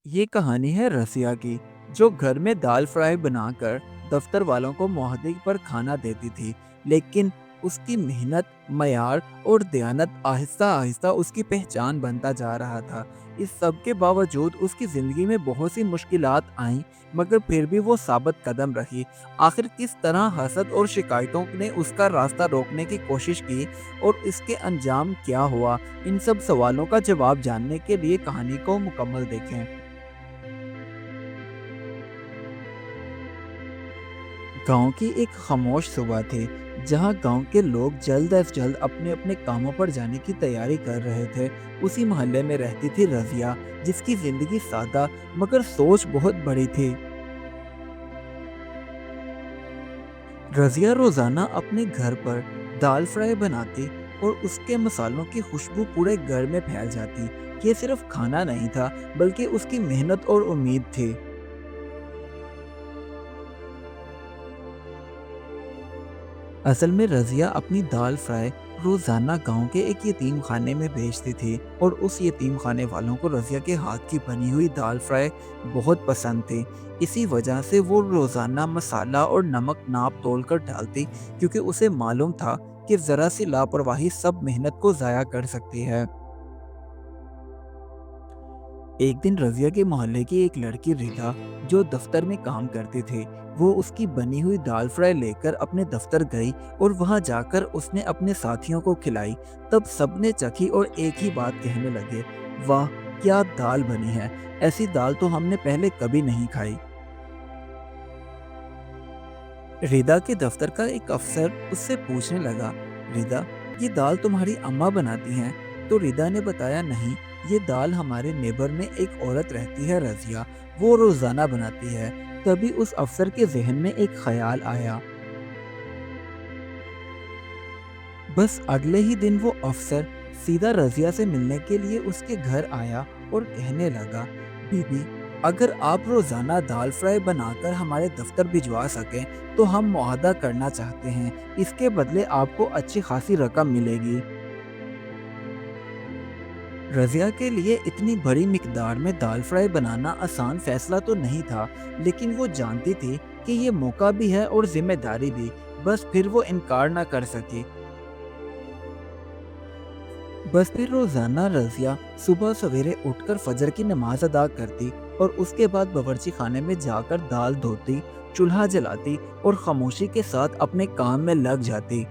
ये कहानी है रसिया की, जो घर में दाल फ्राई बनाकर दफ्तर वालों को मोहद्दी पर खाना देती थी। लेकिन उसकी मेहनत, मयार और दयानत आहिस्ता आहिस्ता उसकी पहचान बनता जा रहा था। इस सब के बावजूद उसकी ज़िंदगी में बहुत सी मुश्किलात आईं, मगर फिर भी वो साबित कदम रही। आखिर किस तरह हसद और शिकायतों ने उसका रास्ता रोकने की कोशिश की और इसके अंजाम क्या हुआ, इन सब सवालों का जवाब जानने के लिए कहानी को मुकम्मल देखें। गांव की एक खामोश सुबह थी, जहां गांव के लोग जल्द अज जल्द अपने अपने कामों पर जाने की तैयारी कर रहे थे। उसी मोहल्ले में रहती थी रजिया, जिसकी जिंदगी सादा मगर सोच बहुत बड़ी थी। रजिया रोजाना अपने घर पर दाल फ्राई बनाती और उसके मसालों की खुशबू पूरे घर में फैल जाती। ये सिर्फ खाना नहीं था, बल्कि उसकी मेहनत और उम्मीद थी। असल में रज़िया अपनी दाल फ्राई रोज़ाना गांव के एक यतीम खाने में बेचती थी, और उस यतीम खाने वालों को रज़िया के हाथ की बनी हुई दाल फ्राई बहुत पसंद थी। इसी वजह से वो रोज़ाना मसाला और नमक नाप तोल कर डालती, क्योंकि उसे मालूम था कि ज़रा सी लापरवाही सब मेहनत को ज़ाया कर सकती है। एक दिन रज़िया के मोहल्ले की एक लड़की रिदा, जो दफ्तर में काम करती थी, वो उसकी बनी हुई दाल फ्राई लेकर अपने दफ्तर गई और वहां जाकर उसने अपने साथियों को खिलाई। तब सबने चखी और एक ही बात कहने लगे, वाह, क्या दाल बनी है! ऐसी दाल तो हमने पहले कभी नहीं खाई। रिदा के दफ्तर का एक अफसर उससे पूछने लगा, रिदा, ये दाल तुम्हारी अम्मा बनाती हैं? तो रिदा ने बताया, नहीं, ये दाल हमारे नेबर में एक औरत रहती है रजिया, वो रोजाना बनाती है। तभी उस अफसर के जहन में एक ख्याल आया। बस अगले ही दिन वो अफसर सीधा रजिया से मिलने के लिए उसके घर आया और कहने लगा, बीबी, अगर आप रोजाना दाल फ्राई बनाकर हमारे दफ्तर भिजवा सकें तो हम मुआहदा करना चाहते हैं। इसके बदले आपको अच्छी खासी रकम मिलेगी। रज़िया के लिए इतनी बड़ी मिकदार में दाल फ्राई बनाना आसान फैसला तो नहीं था, लेकिन वो जानती थी कि ये मौका भी है और जिम्मेदारी भी। बस फिर वो इनकार ना कर सकी। बस फिर रोजाना रज़िया सुबह सवेरे उठकर फजर की नमाज अदा करती और उसके बाद बावर्ची खाने में जाकर दाल धोती, चूल्हा जलाती और खामोशी के साथ अपने काम में लग जाती।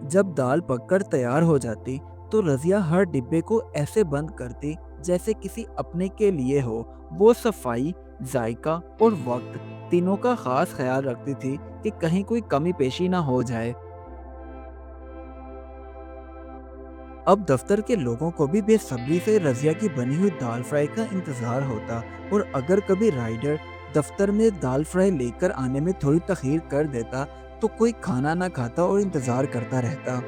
जब दाल पककर तैयार हो जाती, तो रज़िया हर डिब्बे को ऐसे बंद करती जैसे किसी अपने के लिए हो। वो सफाई, जायका और वक्त तीनों का खास ख्याल रखती थी कि कहीं कोई कमी पेशी ना हो जाए। अब दफ्तर के लोगों को भी बेसब्री से रज़िया की बनी हुई दाल फ्राई का इंतज़ार होता, और अगर कभी राइडर दफ्तर में दाल फ्राई लेकर आने में थोड़ी तखीर कर देता, तो कोई खाना ना खाता और इंतज़ार करता रहता।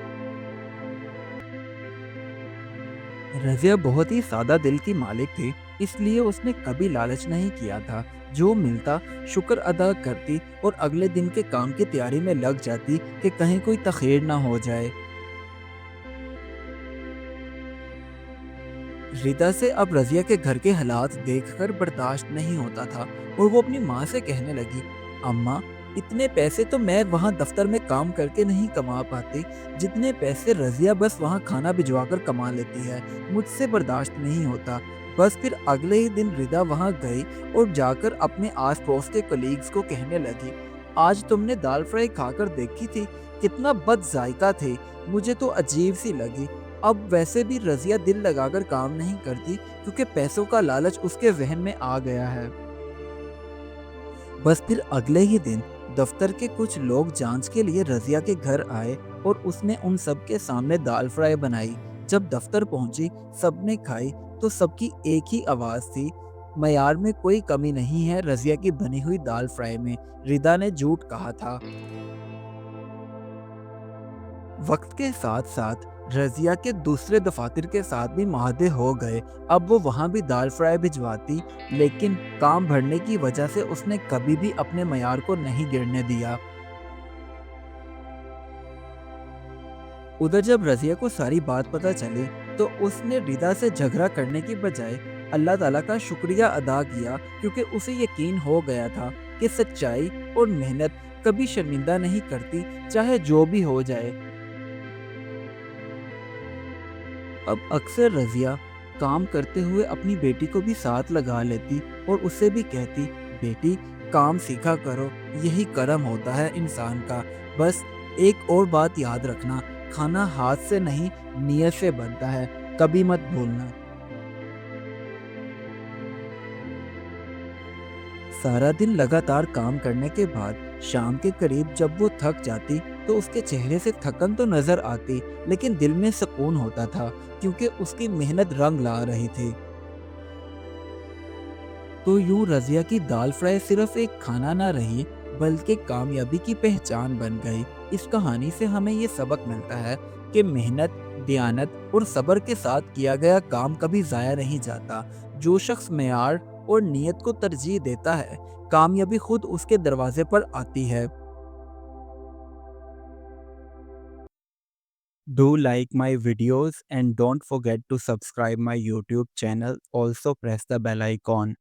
रज़िया बहुत ही सादा दिल की मालिक थी, इसलिए उसने कभी लालच नहीं किया था। जो मिलता शुक्र अदा करती और अगले दिन के काम की तैयारी में लग जाती कि कहीं कोई तखीर ना हो जाए। रिदा से अब रज़िया के घर के हालात देखकर बर्दाश्त नहीं होता था, और वो अपनी माँ से कहने लगी, अम्मा, इतने पैसे तो मैं वहाँ दफ्तर में काम करके नहीं कमा पाती, जितने पैसे रज़िया बस वहाँ खाना भिजवाकर कमा लेती है। मुझसे बर्दाश्त नहीं होता। बस फिर अगले ही दिन रिदा वहाँ गई और जाकर अपने आस पड़ोस के कलीग्स को कहने लगी, आज तुमने दाल फ्राई खाकर देखी थी, कितना बद जायका थे, मुझे तो अजीब सी लगी। अब वैसे भी रज़िया दिल लगाकर काम नहीं करती, क्योंकि पैसों का लालच उसके ज़हन में आ गया है। बस फिर अगले ही दिन दफ्तर के कुछ लोग जांच के लिए रज़िया के घर आए, और उसने उन सब के सामने दाल फ्राई बनाई। जब दफ्तर पहुंची, सबने खाई, तो सबकी एक ही आवाज़ थी, मयार में कोई कमी नहीं है रज़िया की बनी हुई दाल फ्राई में। रिदा ने झूठ कहा था। वक्त के साथ साथ रज़िया के दूसरे दफातर के साथ भी मुआहदे हो गए। अब वो वहाँ भी दाल फ्राई भिजवाती, लेकिन काम बढ़ने की वजह से उसने कभी भी अपने मयार को नहीं गिरने दिया। उधर जब रज़िया को सारी बात पता चली, تو اس نے رضا سے جھگڑا کرنے کی بجائے اللہ تعالیٰ کا شکریہ ادا کیا، کیونکہ اسے یقین ہو گیا تھا کہ سچائی اور محنت کبھی شرمندہ نہیں کرتی، چاہے جو بھی ہو جائے۔ اب اکثر رضیہ کام کرتے ہوئے اپنی بیٹی کو بھی ساتھ لگا لیتی اور اسے بھی کہتی، بیٹی کام سیکھا کرو، یہی کرم ہوتا ہے انسان کا۔ بس ایک اور بات یاد رکھنا، کھانا ہاتھ سے نہیں نیت سے بنتا ہے، کبھی مت بھولنا۔ سارا دن لگاتار کام کرنے کے بعد شام کے قریب جب وہ تھک جاتی تو اس کے چہرے سے تھکن تو نظر آتی، لیکن دل میں سکون ہوتا تھا، کیونکہ اس کی محنت رنگ لا رہی تھی۔ تو یوں رضیہ کی دال فرائی صرف ایک کھانا نہ رہی، بلکہ کامیابی کی پہچان بن گئی۔ اس کہانی سے ہمیں یہ سبق ملتا ہے کہ محنت، دیانت اور صبر کے ساتھ کیا گیا کام کبھی ضائع نہیں جاتا۔ جو شخص معیار اور نیت کو ترجیح دیتا ہے، کامیابی خود اس کے دروازے پر آتی ہے۔ Do like my videos and don't forget to subscribe my YouTube channel. Also press the bell icon.